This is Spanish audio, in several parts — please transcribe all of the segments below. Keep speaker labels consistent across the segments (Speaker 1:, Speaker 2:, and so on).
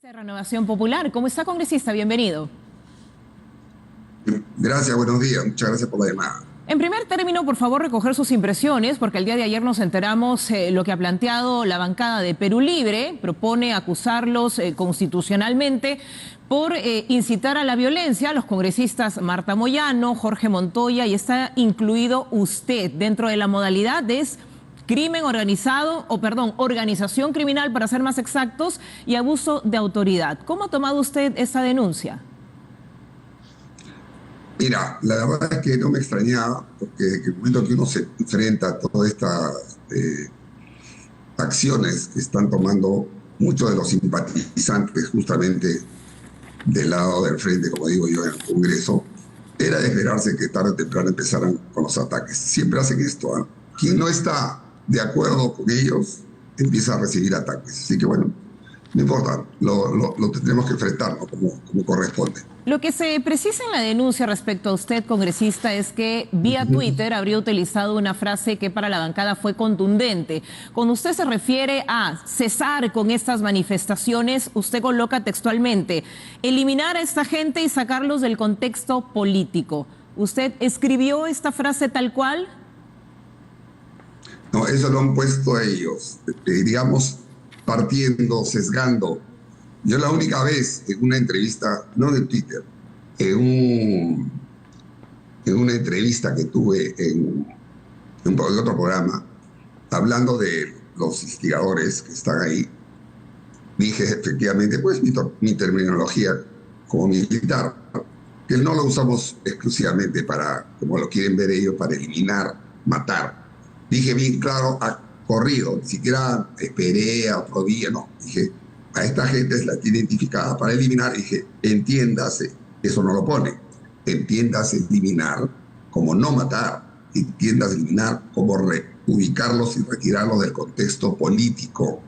Speaker 1: De Renovación Popular. ¿Cómo está, congresista? Bienvenido.
Speaker 2: Gracias, buenos días. Muchas gracias por la llamada.
Speaker 1: En primer término, por favor, recoger sus impresiones, porque el día de ayer nos enteramos lo que ha planteado la bancada de Perú Libre. Propone acusarlos constitucionalmente por incitar a la violencia a los congresistas Marta Moyano, Jorge Montoya, y está incluido usted dentro de la modalidad crimen organizado, organización criminal para ser más exactos, y abuso de autoridad. ¿Cómo ha tomado usted esta denuncia?
Speaker 2: Mira, la verdad es que no me extrañaba, porque en el momento que uno se enfrenta a todas estas acciones que están tomando muchos de los simpatizantes justamente del lado del frente, como digo yo, en el Congreso, era de esperarse que tarde o temprano empezaran con los ataques. Siempre hacen esto, ¿eh? Quien no está de acuerdo con ellos empieza a recibir ataques. Así que bueno, no importa, lo tendremos que enfrentar, ¿no? como corresponde.
Speaker 1: Lo que se precisa en la denuncia respecto a usted, congresista, es que vía Twitter habría utilizado una frase que para la bancada fue contundente. Cuando usted se refiere a cesar con estas manifestaciones, usted coloca textualmente: eliminar a esta gente y sacarlos del contexto político. ¿Usted escribió esta frase tal cual?
Speaker 2: No, eso lo han puesto ellos, diríamos, partiendo, sesgando. Yo la única vez en una entrevista, no en Twitter, en una entrevista que tuve en otro programa, hablando de los instigadores que están ahí, dije efectivamente, pues mi terminología como militar, que no lo usamos exclusivamente para, como lo quieren ver ellos, para eliminar, matar. Dije bien claro, a corrido, ni siquiera esperé a otro día, no. Dije, a esta gente la tiene identificada para eliminar. Dije, entiéndase, eso no lo pone, entiéndase eliminar como no matar, entiéndase eliminar como ubicarlos y retirarlos del contexto político,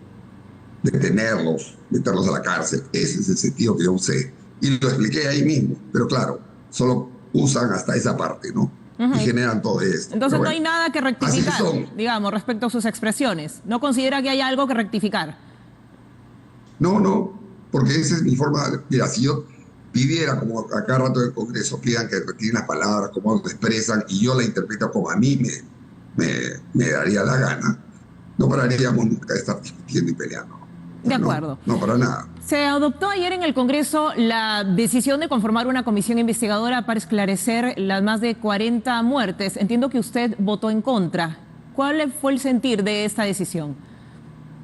Speaker 2: detenerlos, meterlos a la cárcel. Ese es el sentido que yo usé. Y lo expliqué ahí mismo, pero claro, solo usan hasta esa parte, ¿no? Y generan todo esto.
Speaker 1: Entonces bueno, no hay nada que rectificar, digamos, respecto a sus expresiones. ¿No considera que hay algo que rectificar?
Speaker 2: No, porque esa es mi forma. Mira, si yo pidiera, como a cada rato del Congreso, pidan que retiren las palabras, como se expresan, y yo la interpreto como a mí me daría la gana, no pararíamos nunca de estar discutiendo y peleando.
Speaker 1: De acuerdo.
Speaker 2: No, para nada.
Speaker 1: Se adoptó ayer en el Congreso la decisión de conformar una comisión investigadora para esclarecer las más de 40 muertes. Entiendo que usted votó en contra. ¿Cuál fue el sentir de esta decisión?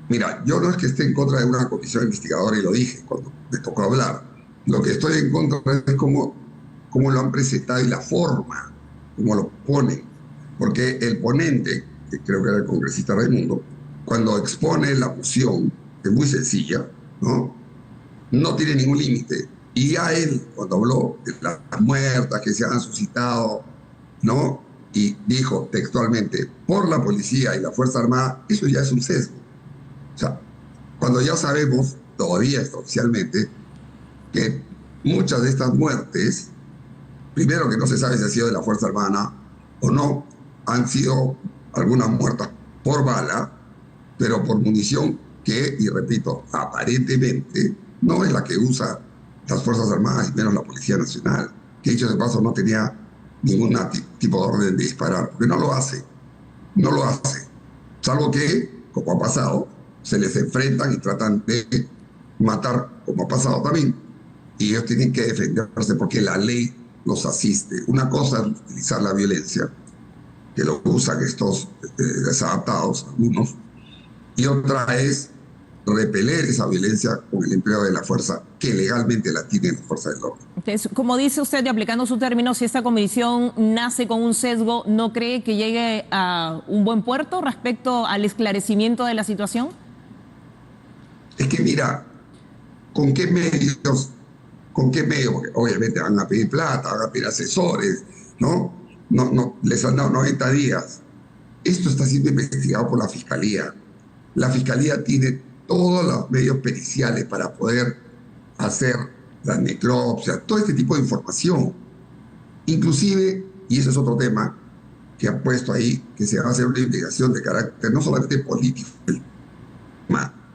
Speaker 2: Mira, yo no es que esté en contra de una comisión investigadora, y lo dije cuando me tocó hablar. Lo que estoy en contra es cómo lo han presentado y la forma, cómo lo ponen. Porque el ponente, que creo que era el congresista Raimundo, cuando expone la moción, que es muy sencilla, no tiene ningún límite. Y ya él, cuando habló de las muertas que se han suscitado, y dijo textualmente, por la policía y la Fuerza Armada, eso ya es un sesgo. O sea, cuando ya sabemos, todavía extraoficialmente, que muchas de estas muertes, primero que no se sabe si ha sido de la Fuerza Armada o no, han sido algunas muertas por bala, pero por munición que, y repito, aparentemente no es la que usa las Fuerzas Armadas y menos la Policía Nacional, que dicho de paso no tenía ningún tipo de orden de disparar, porque no lo hace, salvo que, como ha pasado, se les enfrentan y tratan de matar, como ha pasado también, y ellos tienen que defenderse porque la ley los asiste. Una cosa es utilizar la violencia, que lo usan estos desadaptados, algunos, y otra es repeler esa violencia con el empleo de la fuerza que legalmente la tiene la fuerza del orden.
Speaker 1: Entonces, como dice usted, y aplicando su término, si esta comisión nace con un sesgo, ¿no cree que llegue a un buen puerto respecto al esclarecimiento de la situación?
Speaker 2: Es que mira, ¿con qué medios? Obviamente van a pedir plata, van a pedir asesores, ¿no? No, les han dado 90 días. Esto está siendo investigado por la Fiscalía. La Fiscalía tiene todos los medios periciales para poder hacer la necropsia, todo este tipo de información. Inclusive, y ese es otro tema que han puesto ahí, que se va a hacer una investigación de carácter no solamente político,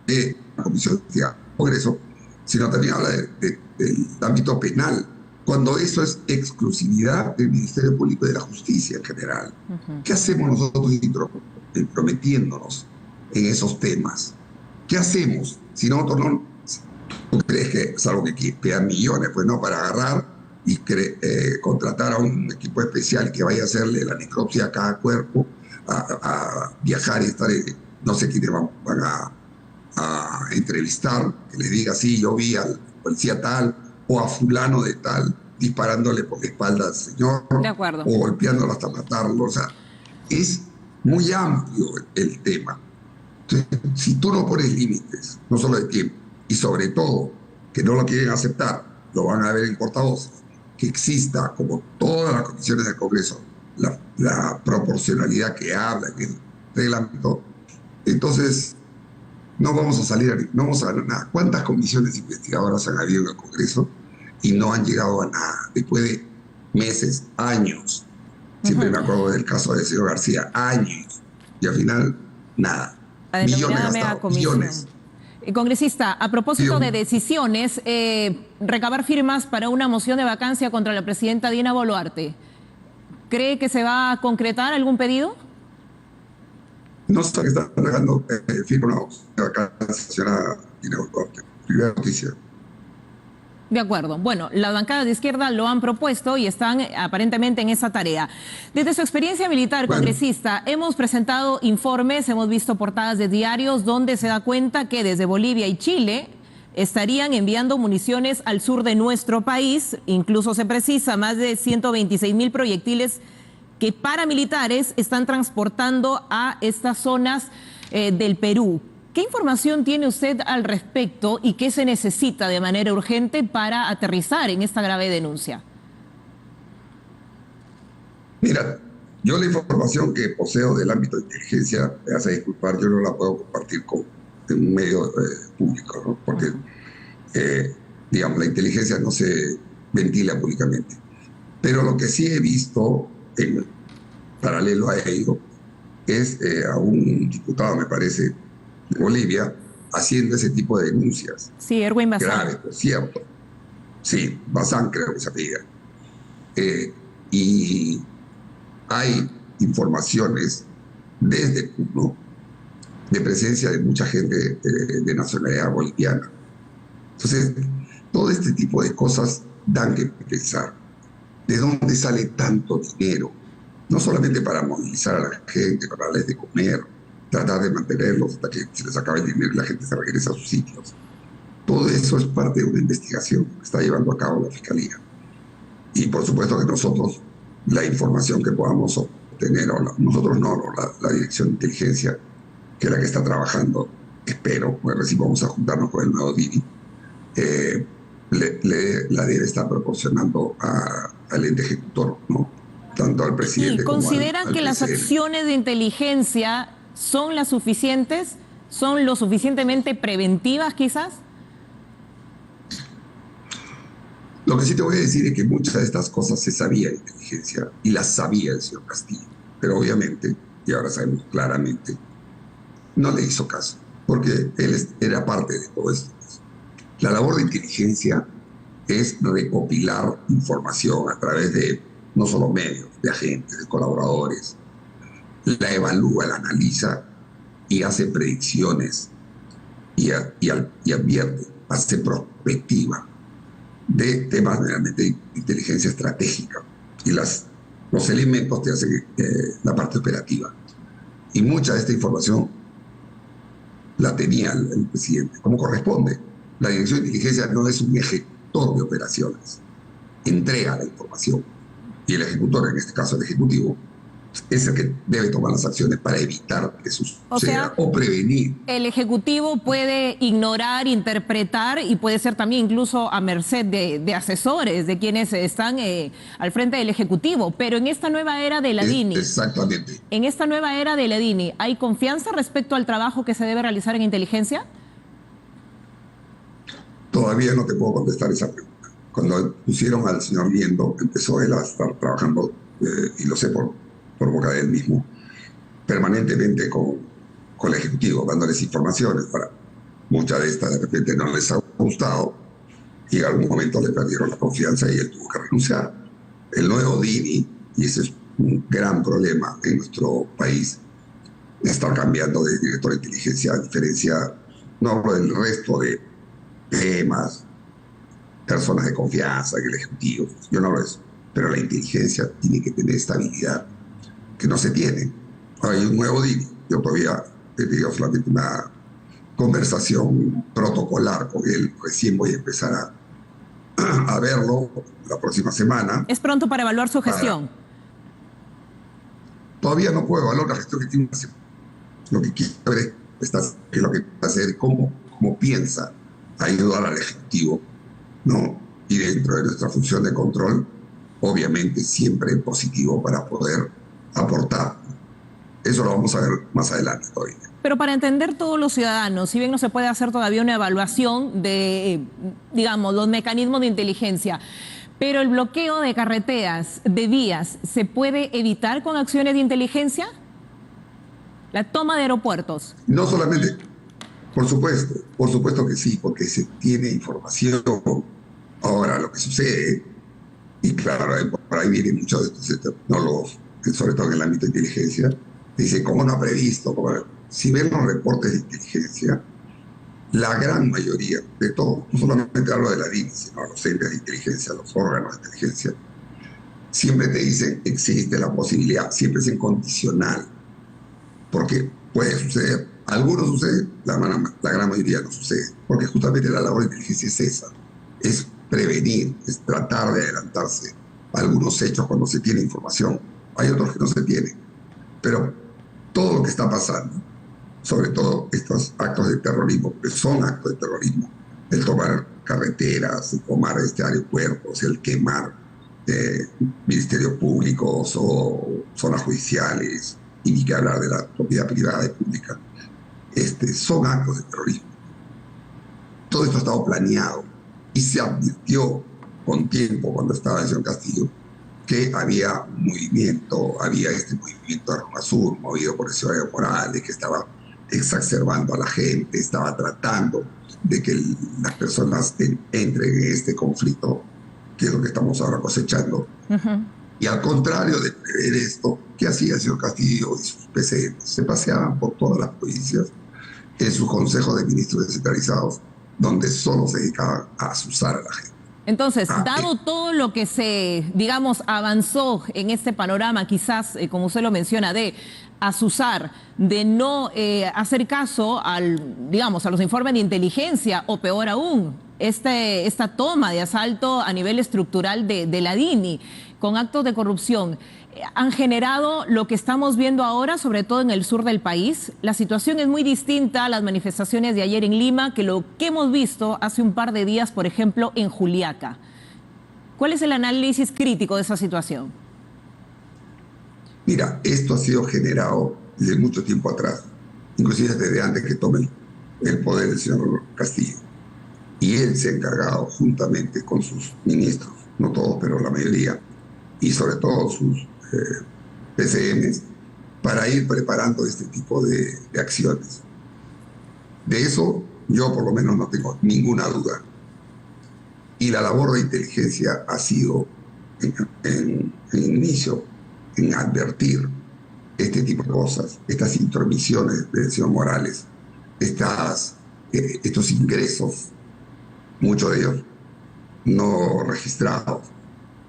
Speaker 2: de la Comisión del Congreso, sino también habla del ámbito penal, cuando eso es exclusividad del Ministerio Público y de la Justicia en general. ¿Qué hacemos nosotros intrometiéndonos en esos temas? ¿Qué hacemos si nosotros no... ¿Tú crees que es algo que quedan millones? Pues no, para agarrar y contratar a un equipo especial que vaya a hacerle la necropsia a cada cuerpo, a viajar y estar, no sé quiénes van a entrevistar, que les diga, sí, yo vi al policía tal, o a fulano de tal, disparándole por la espalda al señor,
Speaker 1: de acuerdo,
Speaker 2: o golpeándolo hasta matarlo. O sea, es muy amplio el tema. Entonces, si tú no pones límites, no solo de tiempo, y sobre todo, que no lo quieren aceptar, lo van a ver en portavoces, que exista, como todas las comisiones del Congreso, la proporcionalidad que habla en el reglamento, entonces no vamos a salir, no vamos a ganar nada. ¿Cuántas comisiones investigadoras han habido en el Congreso y no han llegado a nada? Después de meses, años. Siempre me acuerdo del caso del señor García, años. Y al final, nada. Millones gastados, millones.
Speaker 1: Congresista, a propósito de decisiones, recabar firmas para una moción de vacancia contra la presidenta Dina Boluarte. ¿Cree que se va a concretar algún pedido?
Speaker 2: No sé que están dejando firma una vacancia a Dina Boluarte. Primera noticia.
Speaker 1: De acuerdo. Bueno, la bancada de izquierda lo han propuesto y están aparentemente en esa tarea. Desde su experiencia militar, congresista, hemos presentado informes, hemos visto portadas de diarios donde se da cuenta que desde Bolivia y Chile estarían enviando municiones al sur de nuestro país. Incluso se precisa más de 126.000 proyectiles que paramilitares están transportando a estas zonas del Perú. ¿Qué información tiene usted al respecto y qué se necesita de manera urgente para aterrizar en esta grave denuncia?
Speaker 2: Mira, yo la información que poseo del ámbito de inteligencia, me hace disculpar, yo no la puedo compartir en un medio público, ¿no? Porque, digamos, la inteligencia no se ventila públicamente. Pero lo que sí he visto, en paralelo a ello, es a un diputado, me parece, de Bolivia, haciendo ese tipo de denuncias.
Speaker 1: Sí, Erwin Bazán.
Speaker 2: Grave, por cierto. Sí, Bazán creo que se apellida. Y hay informaciones desde Puno de presencia de mucha gente de nacionalidad boliviana. Entonces, todo este tipo de cosas dan que pensar. ¿De dónde sale tanto dinero? No solamente para movilizar a la gente, para darles de comer, tratar de mantenerlos hasta que se les acabe el dinero y la gente se regrese a sus sitios. Todo eso es parte de una investigación que está llevando a cabo la Fiscalía. Y por supuesto que nosotros, la información que podamos obtener, nosotros no, la Dirección de Inteligencia, que es la que está trabajando, espero, pues recién vamos a juntarnos con el nuevo DINI, la debe estar proporcionando al ente ejecutor, ¿no? Tanto al presidente
Speaker 1: ¿Y
Speaker 2: como
Speaker 1: consideran
Speaker 2: al
Speaker 1: que las acciones de inteligencia son las suficientes? ¿Son lo suficientemente preventivas quizás?
Speaker 2: Lo que sí te voy a decir es que muchas de estas cosas se sabía de inteligencia y las sabía el señor Castillo, pero obviamente, y ahora sabemos claramente, no le hizo caso, porque él era parte de todo esto. La labor de inteligencia es recopilar información a través de no solo medios, de agentes, de colaboradores, la evalúa, la analiza y hace predicciones y advierte, hace prospectiva de temas realmente de inteligencia estratégica y los elementos que hacen la parte operativa. Y mucha de esta información la tenía el presidente, como corresponde. La Dirección de Inteligencia no es un ejecutor de operaciones, entrega la información. Y el ejecutor, en este caso el Ejecutivo, es el que debe tomar las acciones para evitar que suceda o prevenir.
Speaker 1: El Ejecutivo puede ignorar, interpretar y puede ser también incluso a merced de asesores, de quienes están al frente del Ejecutivo. Pero en esta nueva era de la DINI...
Speaker 2: Exactamente.
Speaker 1: En esta nueva era de la DINI, ¿hay confianza respecto al trabajo que se debe realizar en inteligencia?
Speaker 2: Todavía no te puedo contestar esa pregunta. Cuando pusieron al señor Liendo, empezó él a estar trabajando, y lo sé por boca de él mismo, permanentemente con el Ejecutivo, dándoles informaciones para muchas de estas de repente no les gustado, y en algún momento le perdieron la confianza y él tuvo que renunciar. El nuevo Dini, y ese es un gran problema en nuestro país, está cambiando de director de inteligencia, a diferencia, no hablo del resto de temas, personas de confianza en el Ejecutivo, yo no hablo de eso, pero la inteligencia tiene que tener estabilidad, que no se tiene. Hay un nuevo Dini, yo todavía he tenido solamente una conversación protocolar con él, recién voy a empezar a verlo la próxima semana.
Speaker 1: ¿Es pronto para evaluar su gestión?
Speaker 2: Todavía no puedo evaluar la gestión que tiene. Lo que quiero ver es lo que va a hacer, cómo piensa ayudar al Ejecutivo, ¿no? Y dentro de nuestra función de control, obviamente siempre en positivo para poder aportar. Eso lo vamos a ver más adelante todavía.
Speaker 1: Pero para entender todos los ciudadanos, si bien no se puede hacer todavía una evaluación de, digamos, los mecanismos de inteligencia, pero el bloqueo de carreteras, de vías, ¿se puede evitar con acciones de inteligencia? La toma de aeropuertos.
Speaker 2: No solamente, por supuesto que sí, porque se tiene información. Ahora, lo que sucede, y claro, por ahí vienen muchos de estos tecnólogos, sobre todo en el ámbito de inteligencia, dicen, ¿cómo no ha previsto? Si ven los reportes de inteligencia, la gran mayoría de todos, no solamente hablo de la DIN, sino los entes de inteligencia, los órganos de inteligencia, siempre te dicen, existe la posibilidad, siempre es incondicional, porque puede suceder. Algunos suceden, la gran mayoría no sucede, porque justamente la labor de inteligencia es esa, es prevenir, es tratar de adelantarse a algunos hechos cuando se tiene información. Hay otros que no se tienen, pero todo lo que está pasando, sobre todo estos actos de terrorismo, que son actos de terrorismo, el tomar carreteras, el tomar aeropuertos, el quemar ministerios públicos o zonas judiciales, y ni que hablar de la propiedad privada y pública, son actos de terrorismo. Todo esto ha estado planeado y se advirtió con tiempo, cuando estaba el señor Castillo, que había un movimiento, este movimiento de Arma Sur, movido por el señor Evo Morales, que estaba exacerbando a la gente, estaba tratando de que las personas entren en este conflicto, que es lo que estamos ahora cosechando. Y al contrario de prever esto, ¿qué hacía el señor Castillo y sus PCM? Se paseaban por todas las provincias en sus consejos de ministros descentralizados, donde solo se dedicaban a asusar a la gente.
Speaker 1: Entonces, dado todo lo que se, digamos, avanzó en este panorama, quizás, como usted lo menciona, de asusar, de no hacer caso digamos, a los informes de inteligencia, o peor aún, esta toma de asalto a nivel estructural de la DINI, con actos de corrupción, han generado lo que estamos viendo ahora, sobre todo en el sur del país. La situación es muy distinta a las manifestaciones de ayer en Lima, que lo que hemos visto hace un par de días, por ejemplo, en Juliaca. ¿Cuál es el análisis crítico de esa situación?
Speaker 2: Mira, esto ha sido generado desde mucho tiempo atrás, inclusive desde antes que tome el poder el señor Castillo. Y él se ha encargado, juntamente con sus ministros, no todos, pero la mayoría, y sobre todo sus PCMs, para ir preparando este tipo de acciones. De eso yo por lo menos no tengo ninguna duda. Y la labor de inteligencia ha sido en inicio en advertir este tipo de cosas, estas intromisiones del señor Morales, estos ingresos, muchos de ellos no registrados,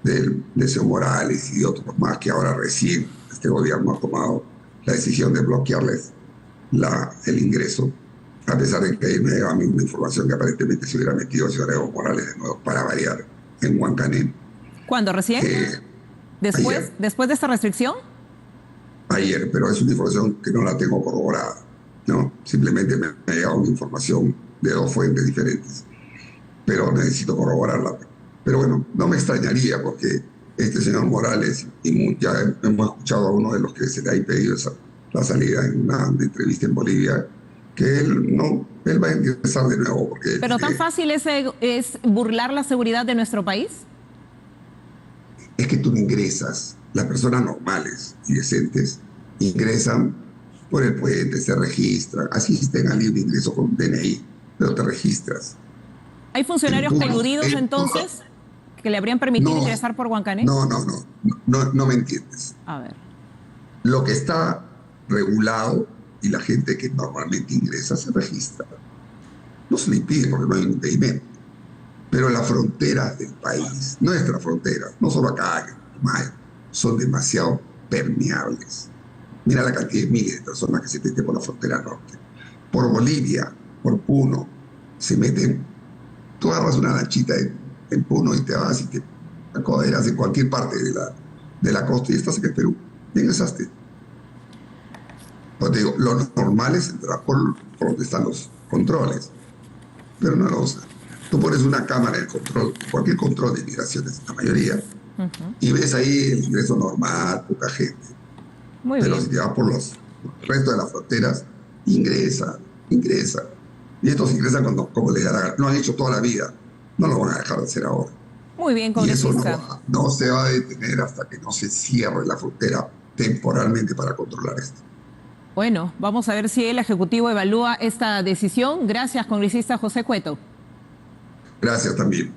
Speaker 2: del señor Morales y de otros más, que ahora recién este gobierno ha tomado la decisión de bloquearles el ingreso, a pesar de que me llegaba a mí una información que aparentemente se hubiera metido el señor Evo Morales de nuevo, para variar, en Huancanem.
Speaker 1: ¿Cuándo? ¿Recién? ¿Después de esta restricción?
Speaker 2: Ayer, pero es una información que no la tengo corroborada, ¿no? Simplemente me ha llegado una información de dos fuentes diferentes, pero necesito corroborarla. Pero bueno, no me extrañaría, porque este señor Morales, y ya hemos escuchado a uno de los que se le ha impedido la salida en una entrevista en Bolivia, que él va a ingresar de nuevo.
Speaker 1: ¿Pero tan fácil es burlar la seguridad de nuestro país?
Speaker 2: Es que tú no ingresas. Las personas normales y decentes ingresan por el puente, se registran, asisten al libre ingreso con DNI, pero te registras.
Speaker 1: ¿Hay funcionarios coludidos entonces que le habrían permitido
Speaker 2: no,
Speaker 1: ingresar por Huancané?
Speaker 2: no me entiendes.
Speaker 1: A ver.
Speaker 2: Lo que está regulado y la gente que normalmente ingresa se registra. No se le impide porque no hay un impedimento. Pero las fronteras del país, nuestras fronteras, no solo acá, en Mayo, son demasiado permeables. Mira la cantidad de miles de personas que se meten por la frontera norte. Por Bolivia, por Puno, se meten. Tú agarras una lanchita en Puno y te vas y te acoderas en cualquier parte de la costa y estás en el Perú. Y ingresaste. Pues te digo, lo normal es entrar por donde están los controles. Pero no lo usan. Tú pones una cámara en control, cualquier control de inmigraciones, la mayoría, y ves ahí el ingreso normal, poca gente.
Speaker 1: Muy
Speaker 2: Pero
Speaker 1: bien.
Speaker 2: si te vas por el resto de las fronteras, ingresa. Y estos ingresan como les da la gana. Lo han hecho toda la vida. No lo van a dejar de hacer ahora.
Speaker 1: Muy bien,
Speaker 2: Y eso
Speaker 1: congresista.
Speaker 2: no se va a detener hasta que no se cierre la frontera temporalmente para controlar esto.
Speaker 1: Bueno, vamos a ver si el Ejecutivo evalúa esta decisión. Gracias, congresista José Cueto.
Speaker 2: Gracias también.